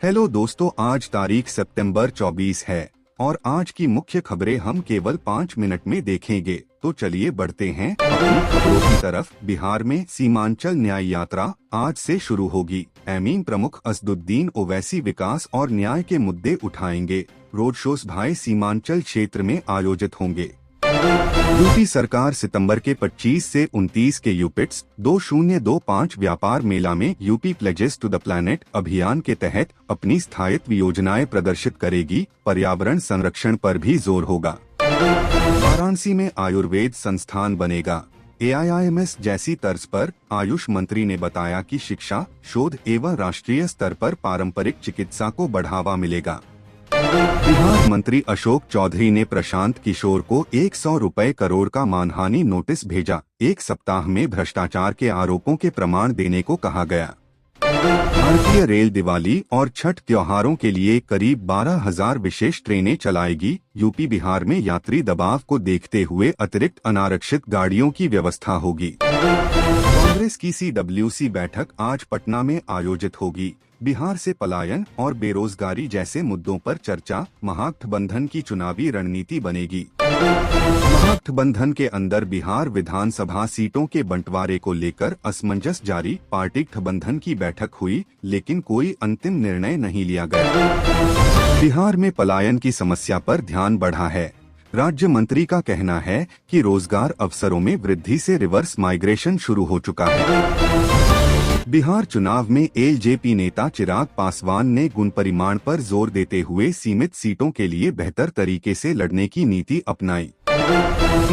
Hello दोस्तों, आज तारीख सितंबर 24 है और आज की मुख्य खबरें हम केवल 5 मिनट में देखेंगे। तो चलिए बढ़ते हैं अपनी खबरों की तरफ। बिहार में सीमांचल न्याय यात्रा आज से शुरू होगी। एमीन प्रमुख असदुद्दीन ओवैसी विकास और न्याय के मुद्दे उठाएंगे। रोड शो सभाएं सीमांचल क्षेत्र में आयोजित होंगे। यूपी सरकार सितंबर के 25 से 29 के यूपिट्स 2025 व्यापार मेला में UP pledges to the planet अभियान के तहत अपनी स्थायित्व योजनाएं प्रदर्शित करेगी। पर्यावरण संरक्षण पर भी जोर होगा। वाराणसी में आयुर्वेद संस्थान बनेगा। AIIMS जैसी तर्ज पर आयुष मंत्री ने बताया कि शिक्षा, शोध एवं राष्ट्रीय स्तर पर पारंपरिक चिकित्सा को बढ़ावा मिलेगा। बिहार मंत्री अशोक चौधरी ने प्रशांत किशोर को 100 रुपए करोड़ का मानहानि नोटिस भेजा। 1 सप्ताह में भ्रष्टाचार के आरोपों के प्रमाण देने को कहा गया। भारतीय रेल दिवाली और छठ त्योहारों के लिए करीब 12,000 विशेष ट्रेनें चलाएगी। यूपी बिहार में यात्री दबाव को देखते हुए अतिरिक्त अनारक्षित गाड़ियों की व्यवस्था होगी। कांग्रेस की CWC बैठक आज पटना में आयोजित होगी। बिहार से पलायन और बेरोजगारी जैसे मुद्दों पर चर्चा। महागठबंधन की चुनावी रणनीति बनेगी। महागठबंधन के अंदर बिहार विधानसभा सीटों के बंटवारे को लेकर असमंजस जारी। पार्टी गठबंधन की बैठक हुई, लेकिन कोई अंतिम निर्णय नहीं लिया गया। बिहार में पलायन की समस्या पर ध्यान बढ़ा है। राज्य मंत्री का कहना है कि रोजगार अवसरों में वृद्धि से रिवर्स माइग्रेशन शुरू हो चुका है। बिहार चुनाव में LJP नेता चिराग पासवान ने गुण परिमाण पर जोर देते हुए सीमित सीटों के लिए बेहतर तरीके से लड़ने की नीति अपनाई।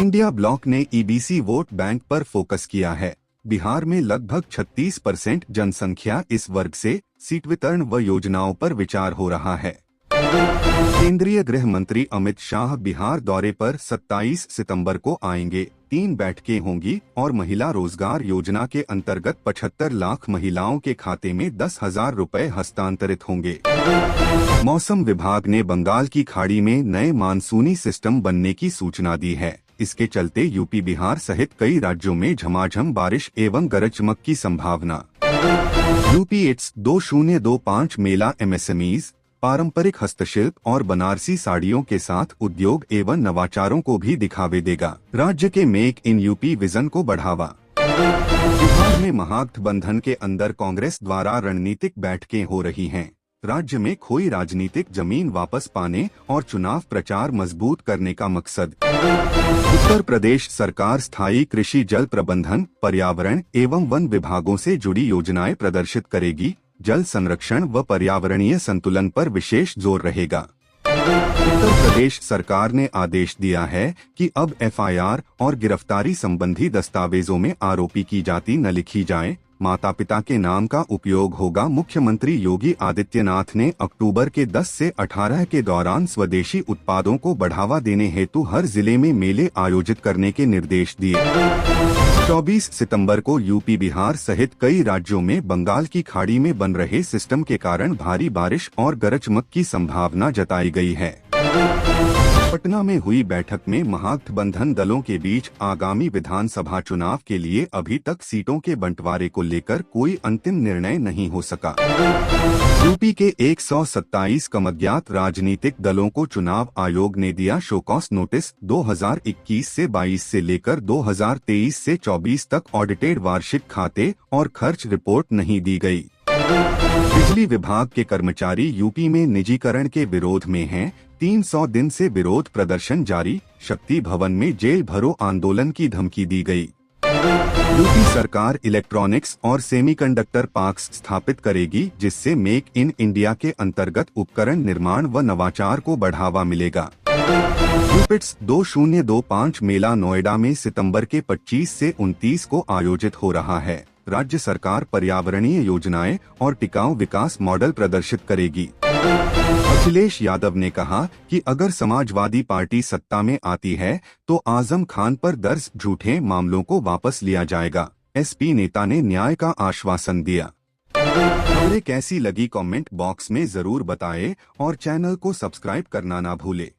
इंडिया ब्लॉक ने EBC वोट बैंक पर फोकस किया है। बिहार में लगभग 36% जनसंख्या इस वर्ग से सीट वितरण व योजनाओं पर विचार हो रहा है। केंद्रीय गृह मंत्री अमित शाह बिहार दौरे पर 27 सितंबर को आएंगे। 3 बैठकें होंगी और महिला रोजगार योजना के अंतर्गत 75 लाख महिलाओं के खाते में 10,000 रुपए हस्तांतरित होंगे। मौसम विभाग ने बंगाल की खाड़ी में नए मानसूनी सिस्टम बनने की सूचना दी है। इसके चलते यूपी बिहार सहित कई राज्यों में झमाझम बारिश एवं गरज चमक की संभावना। यूपी इट्स 2025 मेला MSMEs, पारंपरिक हस्तशिल्प और बनारसी साड़ियों के साथ उद्योग एवं नवाचारों को भी दिखावे देगा। राज्य के मेक इन यूपी विजन को बढ़ावा। बिहार में महागठबंधन के अंदर कांग्रेस द्वारा रणनीतिक बैठकें हो रही हैं। राज्य में खोई राजनीतिक जमीन वापस पाने और चुनाव प्रचार मजबूत करने का मकसद। उत्तर प्रदेश सरकार स्थायी कृषि, जल प्रबंधन, पर्यावरण एवं वन विभागों से जुड़ी योजनाएं प्रदर्शित करेगी। जल संरक्षण व पर्यावरणीय संतुलन पर विशेष जोर रहेगा। उत्तर प्रदेश सरकार ने आदेश दिया है कि अब FIR और गिरफ्तारी संबंधी दस्तावेजों में आरोपी की जाति न लिखी जाए। माता पिता के नाम का उपयोग होगा। मुख्यमंत्री योगी आदित्यनाथ ने अक्टूबर के 10 से 18 के दौरान स्वदेशी उत्पादों को बढ़ावा देने हेतु हर जिले में मेले आयोजित करने के निर्देश दिए। 24 सितंबर को यूपी बिहार सहित कई राज्यों में बंगाल की खाड़ी में बन रहे सिस्टम के कारण भारी बारिश और गरज चमक की संभावना जताई गई है। पटना में हुई बैठक में महागठबंधन दलों के बीच आगामी विधानसभा चुनाव के लिए अभी तक सीटों के बंटवारे को लेकर कोई अंतिम निर्णय नहीं हो सका। यूपी के 127 कम अज्ञात राजनीतिक दलों को चुनाव आयोग ने दिया शोकॉस नोटिस। 2021 से 22 से लेकर 2023 से 24 तक ऑडिटेड वार्षिक खाते और खर्च रिपोर्ट नहीं दी गई। बिजली विभाग के कर्मचारी यूपी में निजीकरण के विरोध में हैं। 300 दिन से विरोध प्रदर्शन जारी। शक्ति भवन में जेल भरो आंदोलन की धमकी दी गई। यूपी सरकार इलेक्ट्रॉनिक्स और सेमीकंडक्टर पार्क्स स्थापित करेगी, जिससे मेक इन इंडिया के अंतर्गत उपकरण निर्माण व नवाचार को बढ़ावा मिलेगा। यूपिट्स 2025 मेला नोएडा में सितंबर के 25 से 29 को आयोजित हो रहा है। राज्य सरकार पर्यावरणीय योजनाएं और टिकाऊ विकास मॉडल प्रदर्शित करेगी। अखिलेश यादव ने कहा कि अगर समाजवादी पार्टी सत्ता में आती है तो आजम खान पर दर्ज झूठे मामलों को वापस लिया जाएगा। SP नेता ने न्याय का आश्वासन दिया। खबरें कैसी लगी कमेंट बॉक्स में जरूर बताएं और चैनल को सब्सक्राइब करना ना भूले।